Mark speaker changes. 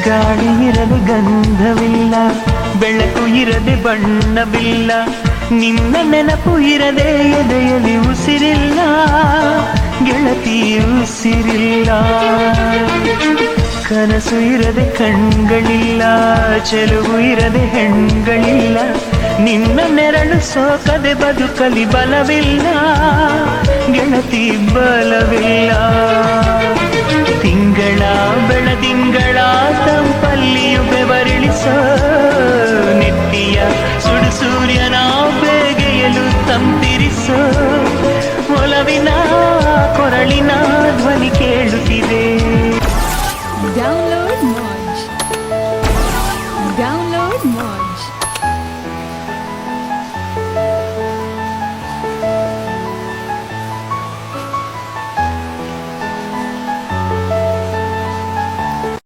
Speaker 1: ಗಾಳಿ ಇರದೆ ಗಂಧವಿಲ್ಲ, ಬೆಳಕು ಇರದೆ ಬಣ್ಣವಿಲ್ಲ, ನಿನ್ನ ನೆನಪು ಇರದೆ ಎದೆಯಲ್ಲಿ ಉಸಿರಿಲ್ಲ, ಗೆಳತಿ ಉಸಿರಿಲ್ಲ. ಕನಸು ಇರದೆ ಕಣ್ಗಳಿಲ್ಲ, ಚೆಲುವು ಇರದೆ ಹೆಣ್ಗಳಿಲ್ಲ, ನಿನ್ನ ನೆರಳು ಸೋಕದೆ ಬದುಕಲಿ ಬಲವಿಲ್ಲ, ಗೆಳತಿ ಬಲವಿಲ್ಲ. ತಿಂಗಳ ಬೆಳದಿಂಗಳ ತಂಪಲ್ಲಿಯು ಬೆವರಿಳಿಸೋ, ನೆತ್ತಿಯ ಸುಡು ಸೂರ್ಯನ ಬೇಗೆಯಲು ತಂಪಿರಿಸೋ, ಒಲವಿನ ಕೊರಳಿನ ಧ್ವನಿ ಕೇಳುತ್ತಿದೆ.
Speaker 2: Download Moj.